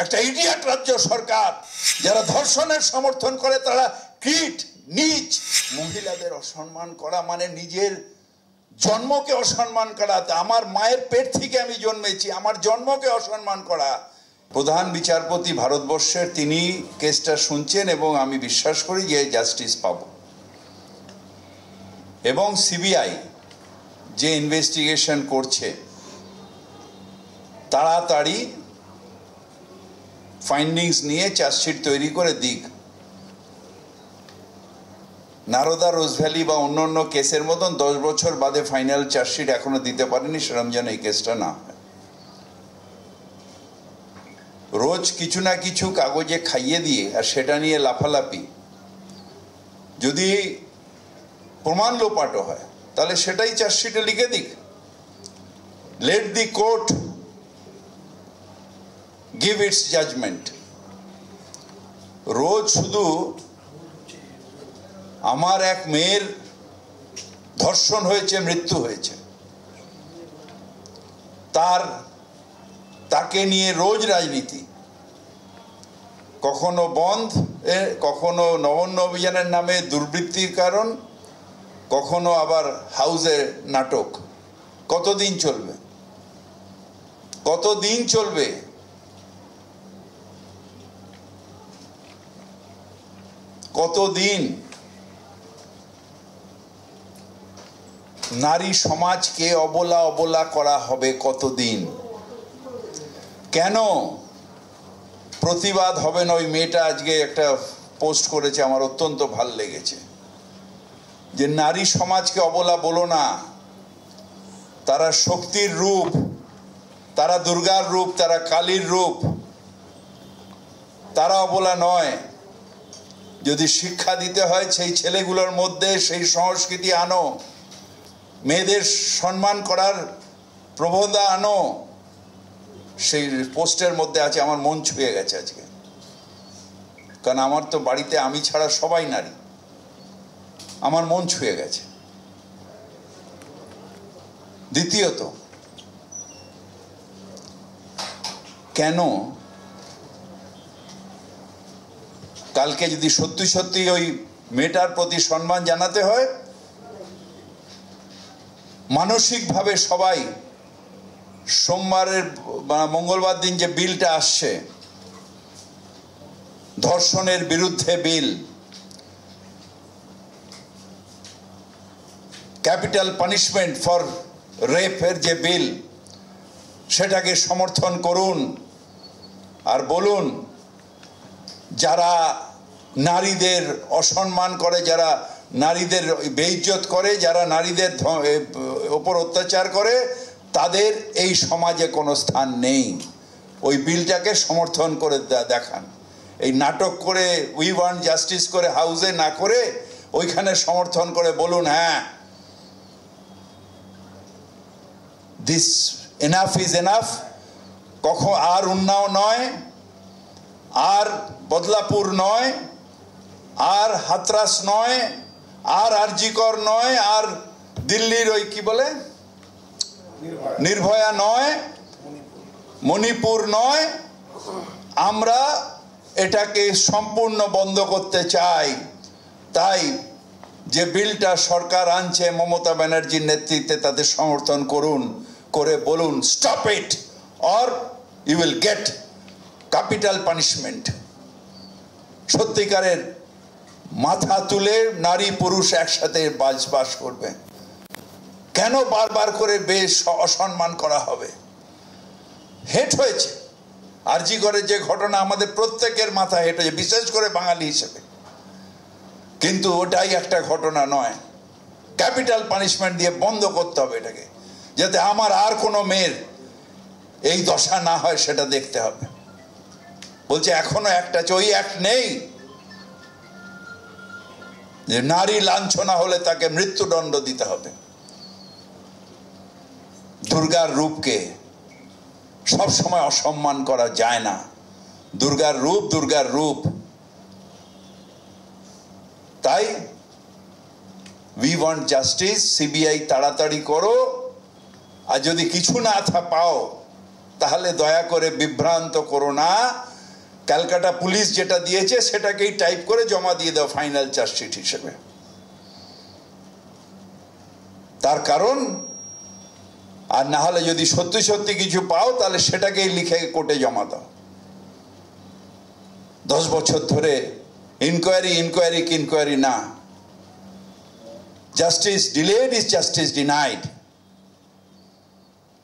একটা ইডিয়েট রাজ্য সরকার যারা ধর্ষণের সমর্থন করে তারা কীট নীচ। মহিলাদের অসম্মান করা মানে নিজের জন্মকে অসম্মান করা। আমার মায়ের পেট থেকে আমি জন্মেছি, আমার জন্মকে অসম্মান করা। প্রধান বিচারপতি ভারতবর্ষের, তিনি কেসটা শুনছেন এবং আমি বিশ্বাস করি যে জাস্টিস পাব। এবং সিবিআই যে ইনভেস্টিগেশন করছে তাড়াতাড়ি ফাইন্ডিংস নিয়ে চার্জশিট তৈরি করে দিক। নারদা রোজভ্যালি বা অন্য কেসের মতন 10 বছর বাদে ফাইনাল চার্জশিট এখনো দিতে পারেনি, সেরকম যেন এই কেসটা না হয়। রোজ কিছু না কিছু কাগজে খাইয়ে দিয়ে আর সেটা নিয়ে লাফালাফি, যদি প্রমাণ লোপাট হয় তাহলে সেটাই চার্জশিটে লিখে দিক। Late the court give its judgment. রোজ শুধু আমার এক মেয়ের ধর্ষণ হয়েছে, মৃত্যু হয়েছে, তাকে নিয়ে রোজ রাজনীতি, কখনো বন্ধ, কখনো নবান্ন অভিযানের নামে দুর্বৃত্তির কারণ, কখনো আবার হাউসে নাটক। কতদিন চলবে? কতদিন চলবে? কতদিন? নারী সমাজকে অবলা করা হবে কতদিন? কেন প্রতিবাদ হবে না? ওই মেয়েটা আজকে একটা পোস্ট করেছে, আমার অত্যন্ত ভাল লেগেছে, যে নারী সমাজকে অবলা বলো না, তারা শক্তির রূপ, তারা দুর্গার রূপ, তারা কালীর রূপ, তারা অবলা নয়। যদি শিক্ষা দিতে হয় সেই ছেলেগুলোর মধ্যে সেই সংস্কৃতি আনো, মেয়েদের সম্মান করার প্রবণতা আনো। সেই পোস্টের মধ্যে আছে, আমার মন ছুঁয়ে গেছে আজকে, কারণ আমার তো বাড়িতে আমি ছাড়া সবাই নারী, আমার মন ছুঁয়ে গেছে। দ্বিতীয়ত, কেন কালকে যদি সত্যি সত্যি ওই মেয়েটার প্রতি সম্মান জানাতে হয়, মানসিকভাবে সবাই সোমবারের মঙ্গলবার দিন যে বিলটা আসছে ধর্ষণের বিরুদ্ধে বিল, ক্যাপিটাল পানিশমেন্ট ফর রেপের যে বিল, সেটাকে সমর্থন করুন। আর বলুন, যারা নারীদের অসম্মান করে, যারা নারীদের বেইজ্জত করে, যারা নারীদের ওপর অত্যাচার করে, তাদের এই সমাজে কোনো স্থান নেই। ওই বিলটাকে সমর্থন করে দেখান। এই নাটক করে উই ওয়ান্ট জাস্টিস করে হাউসে না করে ওইখানে সমর্থন করে বলুন, হ্যাঁ, দিস এনাফ ইজ এনাফ। কখন আর উন্নাও নয়, আর বদলাপুর নয়, আর হাতরাস নয়, আর আরজিকর নয়, আর দিল্লির ওই কি বলে নির্ভয়া নয়, মণিপুর নয়। আমরা এটাকে সম্পূর্ণ বন্ধ করতে চাই। তাই যে বিলটা সরকার আনছে মমতা ব্যানার্জির নেতৃত্বে, তাদের সমর্থন করুন, করে বলুন stop it or you will get capital punishment. সত্যিকারের মাথা তুলে নারী পুরুষ একসাথে বাস করবে। কেন বারবার করে বেশ অসম্মান করা হবে? হেট হয়েছে আরজি করে যে ঘটনা, আমাদের প্রত্যেকের মাথা হেট হয়েছে, বিশেষ করে বাঙালি হিসেবে। কিন্তু ওটাই একটা ঘটনা নয়। ক্যাপিটাল পানিশমেন্ট দিয়ে বন্ধ করতে হবে এটাকে, যাতে আমার আর কোনো মেয়ের এই দশা না হয় সেটা দেখতে হবে। বলছে এখনো একটা ওই অ্যাক্ট নেই যে নারী লাঞ্ছনা হলে তাকে মৃত্যুদণ্ড দিতে হবে। দুর্গার রূপকে সব সময় অসম্মান করা যায় না। দুর্গার রূপ দুর্গার রূপ। তাই উই ওয়ান্ট জাস্টিস। সিবিআই তাড়াতাড়ি করো, আর যদি কিছু না পাও তাহলে দয়া করে বিভ্রান্ত করো না। ক্যালকাটা পুলিশ যেটা দিয়েছে সেটাকেই টাইপ করে জমা দিয়ে দাও ফাইনাল চার্জশিট হিসেবে। তার কারণ, আর না হলে যদি সত্যি সত্যি কিছু পাও তাহলে সেটাকেই লিখে কোর্টে জমা দাও। 10 বছর ধরে ইনকোয়ারি না, justice delayed is justice denied.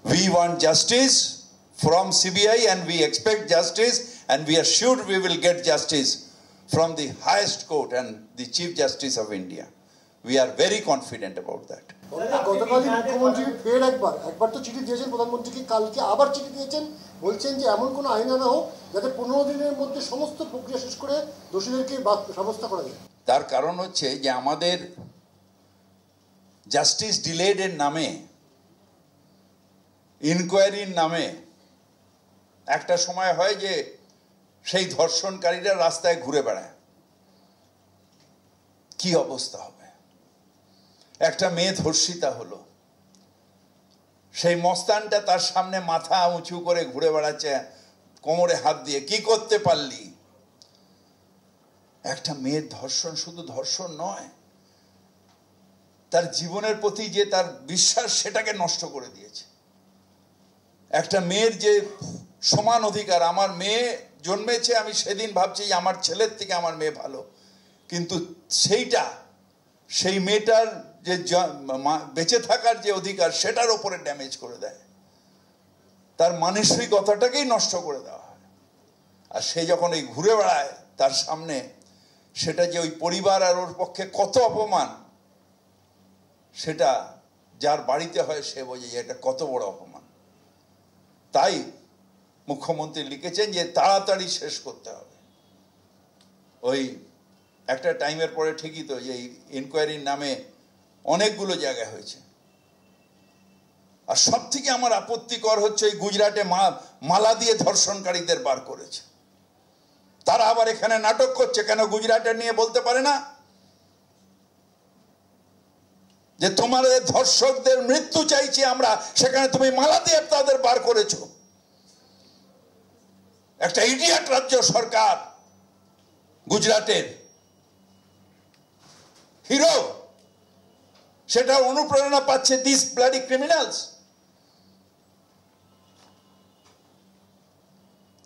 We want justice from CBI and we expect justice and we are sure we will get justice from the highest court and the Chief Justice of India. We are very confident about that. গতকালই মুখ্যমন্ত্রী ফের একবার তো চিঠি দিয়েছেন প্রধানমন্ত্রীকে, কালকে আবার চিঠি দিয়েছেন, বলছেন যে এমন কোনো আইন আনা হোক যাতে 15 দিনের মধ্যে সমস্ত প্রক্রিয়া শেষ করে দোষীদেরকে সাব্যস্ত করা যায়। তার কারণ হচ্ছে যে আমাদের জাস্টিস ডিলেড এর নামে, ইনকোয়ারির নামে একটা সময় হয় যে সেই ধর্ষণকারীরা রাস্তায় ঘুরে বেড়ায়। কি অবস্থা হবে? একটা মেয়ে ধর্ষিতা হলো, সেই মস্তানটা তার সামনে মাথা উঁচু করে ঘুরে বেড়াচ্ছে কোমরে হাত দিয়ে। কি করতে পারলি? একটা মেয়ের ধর্ষণ শুধু ধর্ষণ নয়, তার জীবনের প্রতি যে তার বিশ্বাস সেটাকে নষ্ট করে দিয়েছে। একটা মেয়ের যে সমান অধিকার, আমার মেয়ে জন্মেছে, আমি সেদিন ভাবছি আমার ছেলের থেকে আমার মেয়ে ভালো, কিন্তু সেই মেয়েটার যে বেঁচে থাকার যে অধিকার সেটার উপরে ড্যামেজ করে দেয়, তার মানসিকতাটাকেই নষ্ট করে দেওয়া হয়। আর সে যখন এই ঘুরে বেড়ায় তার সামনে, সেটা যে ওই পরিবার আর ওর পক্ষে কত অপমান, সেটা যার বাড়িতে হয় সে বোঝে এটা কত বড় অপমান। তাই মুখ্যমন্ত্রী লিখেছেন যে তাড়াতাড়ি শেষ করতে হবে। ওই একটা টাইমের পরে ঠিকই তো যে ইনকোয়ারির নামে অনেকগুলো জায়গায় হয়েছে। আর সব থেকে আমার আপত্তিকর হচ্ছে ওই গুজরাটে মালা দিয়ে ধর্ষণকারীদের বার করেছে। তারা আবার এখানে নাটক করছে, কেন গুজরাটে নিয়ে বলতে পারে না যে তোমাদের ধর্ষকদের মৃত্যু চাইছি আমরা, সেখানে তুমি মালা দিয়ে তাদের বার করেছো। একটা ইডিয়েট রাজ্য সরকার গুজরাটের হিরো, সেটা অনুপ্রেরণা পাচ্ছে দিস ব্লাডি ক্রিমিনালস।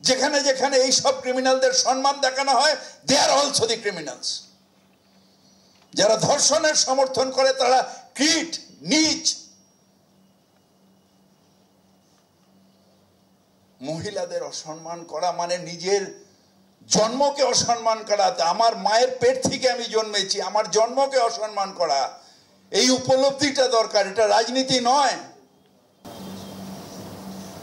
যেখানে যেখানে এই সব ক্রিমিনালদের সম্মান দেখানো হয়, দে আর অলসো দি ক্রিমিনালস। যারা ধর্ষণের সমর্থন করে তারা কীট, নীচ। মহিলাদের অসম্মান করা মানে নিজের জন্মকে অসম্মান করা। আমার মায়ের পেট থেকে আমি জন্মেছি, আমার জন্মকে অসম্মান করা, এই উপলব্ধিটা দরকার। এটা রাজনীতি নয়।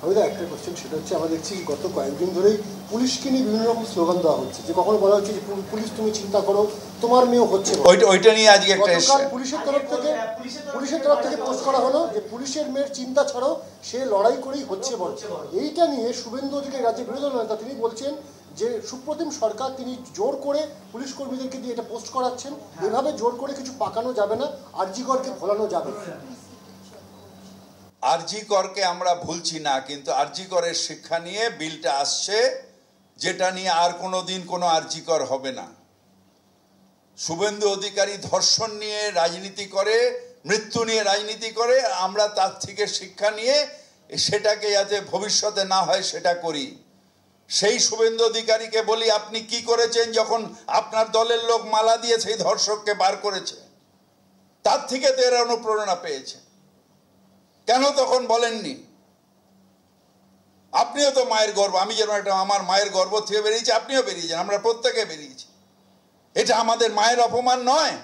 আমি একটা কোশ্চেন, সেটা হচ্ছে আমরা দেখছি গত কয়েকদিন ধরেই পুলিশকে নিয়ে বিভিন্ন রকম স্লোগান দেওয়া হচ্ছে, যে কখনো বলা হচ্ছে যে পুলিশ তুমি চিন্তা করো, তোমার মেয়েও হচ্ছে। ওইটা নিয়ে আজকে একটা পুলিশের তরফ থেকে পোস্ট করা হলো যে পুলিশের মেয়ের চিন্তা ছাড়ো, সে লড়াই করেই হচ্ছে বলে। এইটা নিয়ে শুভেন্দু অধিকারী, রাজ্যের বিরোধী দল নেতা, তিনি বলছেন যে সুপ্রতিম সরকার তিনি জোর করে পুলিশ কর্মীদেরকে দিয়ে এটা পোস্ট করাচ্ছেন। এভাবে জোর করে কিছু পাকানো যাবে না, আরজিকরকে ভোলানো যাবে। আরজিকরকে আমরা ভুলছি না, কিন্তু আরজিকরের শিক্ষা নিয়ে বিলটা আসছে, যেটা নিয়ে আর কোনোদিন কোনো আরজিকর হবে না। শুভেন্দু অধিকারী ধর্ষণ নিয়ে রাজনীতি করে, মৃত্যু নিয়ে রাজনীতি করে, আমরা তার থেকে শিক্ষা নিয়ে সেটাকে যাতে ভবিষ্যতে না হয় সেটা করি। সেই শুভেন্দু অধিকারীকে বলি, আপনি কি করেছেন যখন আপনার দলের লোক মালা দিয়ে সেই ধর্ষককে বার করেছে? তার থেকে তো এরা অনুপ্রেরণা পেয়েছে, কেন তখন বলেননি? আপনিও তো মায়ের গর্ব, আমি যেন একটা আমার মায়ের গর্ব থেকে বেরিয়েছি, আপনিও বেরিয়েছেন, আমরা প্রত্যেকে বেরিয়েছি। এটা আমাদের মায়ের অপমান নয়?